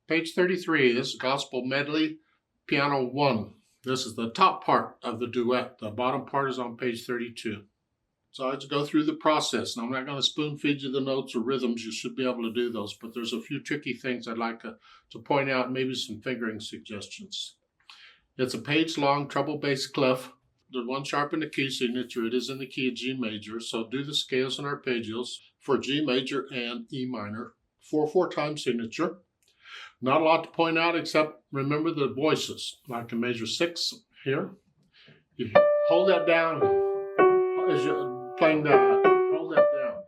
Page 33, this is Gospel Medley Piano 1. This is the top part of the duet. The bottom part is on page 32. So I have to go through the process. Now, I'm not going to spoon feed you the notes or rhythms. You should be able to do those, but there's a few tricky things I'd like to point out, maybe some fingering suggestions. It's a page-long treble bass clef. There's one sharp in the key signature. It is in the key of G major, so do the scales and arpeggios for G major and E minor. 4/4 time signature. Not a lot to point out except remember the voices. Like in measure 6 here. You hold that down as you're playing that. Hold that down.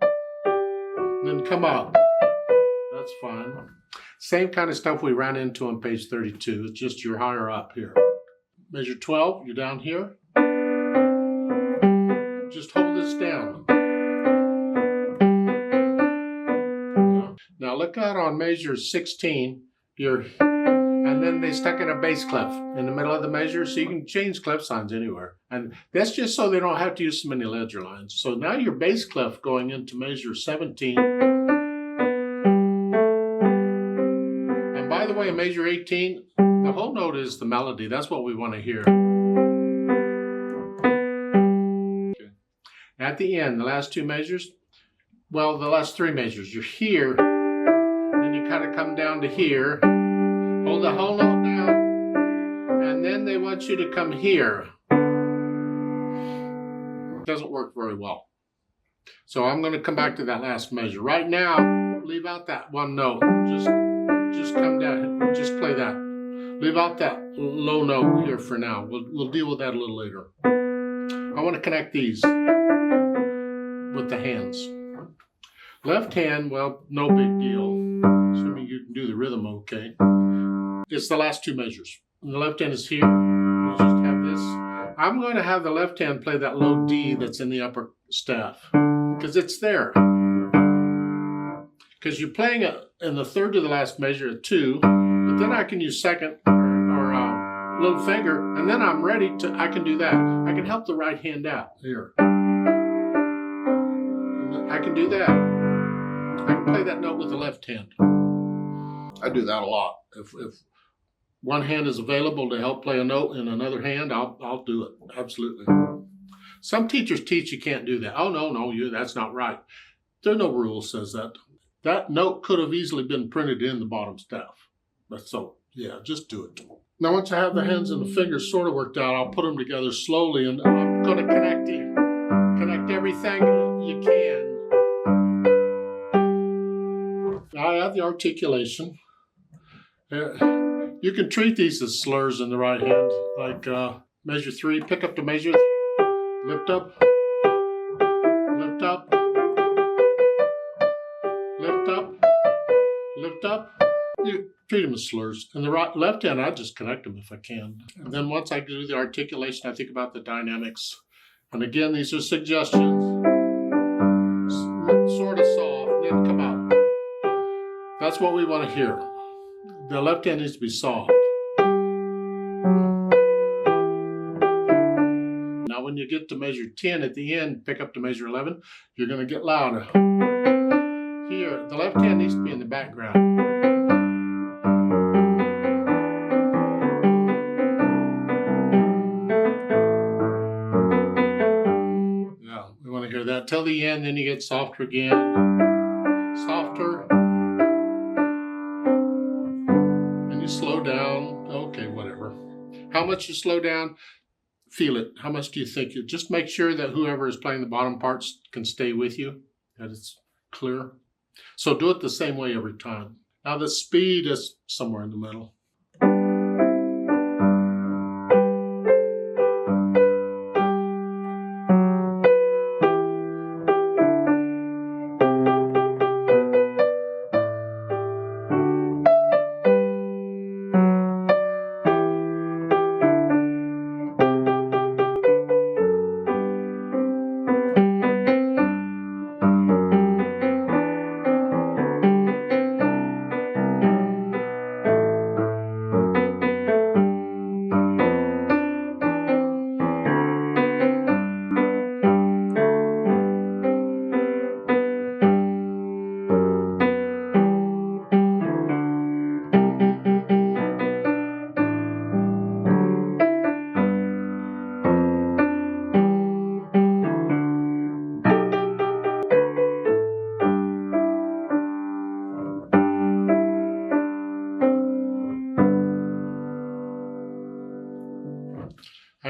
And then come up. That's fine. Same kind of stuff we ran into on page 32. It's just you're higher up here. Measure 12, you're down here. Just hold this down. Now look out on measure 16. And then they stuck in a bass clef in the middle of the measure, so you can change clef signs anywhere. And that's just so they don't have to use so many ledger lines. So now your bass clef going into measure 17. And by the way, in measure 18, the whole note is the melody. That's what we want to hear. Okay. At the end, the last two measures, well, the last three measures, you're here, then you kind of come down to here, hold the whole note down, and then they want you to come here. It doesn't work very well. So I'm going to come back to that last measure. Right now, leave out that one note. Just come down, just play that. Leave out that low note here for now. We'll deal with that a little later. I want to connect these with the hands. Left hand, well, no big deal. Assuming you can do the rhythm okay. It's the last two measures. And the left hand is here. You just have this. I'm going to have the left hand play that low D that's in the upper staff. Because it's there. Because you're playing it in the third to the last measure at 2. But then I can use second or little finger. And then I'm ready to, I can do that. I can help the right hand out here. I can do that. I can play that note with the left hand. I do that a lot. If one hand is available to help play a note in another hand, I'll do it. Absolutely. Some teachers teach you can't do that. Oh, no, that's not right. There's no rule says that. That note could have easily been printed in the bottom staff. But so, yeah, just do it. Now, once I have the hands and the fingers sort of worked out, I'll put them together slowly, and I'm going to connect everything you can. I have the articulation. You can treat these as slurs in the right hand, like measure 3, pick up the measure, lift up, lift up, lift up, lift up. You treat them as slurs. And the left hand, I just connect them if I can. And then once I do the articulation, I think about the dynamics. And again, these are suggestions. Sort of soft, then come out. That's what we want to hear. The left hand needs to be soft. Now when you get to measure 10 at the end, pick up to measure 11, you're going to get louder. Here, the left hand needs to be in the background. Yeah, we want to hear that till the end, then you get softer again. Softer. Slow down. Okay, whatever. How much you slow down, feel it. How much do you think? Just make sure that whoever is playing the bottom parts can stay with you, that it's clear. So do it the same way every time. Now the speed is somewhere in the middle.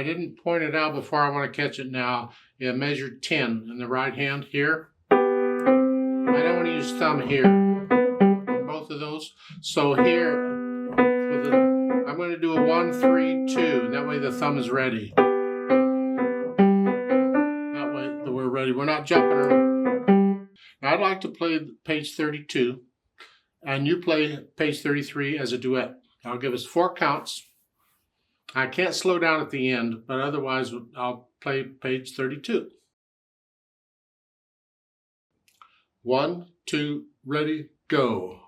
didn't point it out before. I want to catch it now. Yeah, measure 10 in the right hand here. I don't want to use thumb here on both of those. So here, I'm going to do a 1, 3, 2. That way the thumb is ready. That way we're ready. We're not jumping around. Now I'd like to play page 32, and you play page 33 as a duet. I'll give us 4 counts. I can't slow down at the end, but otherwise I'll play page 32. 1, 2, ready, go.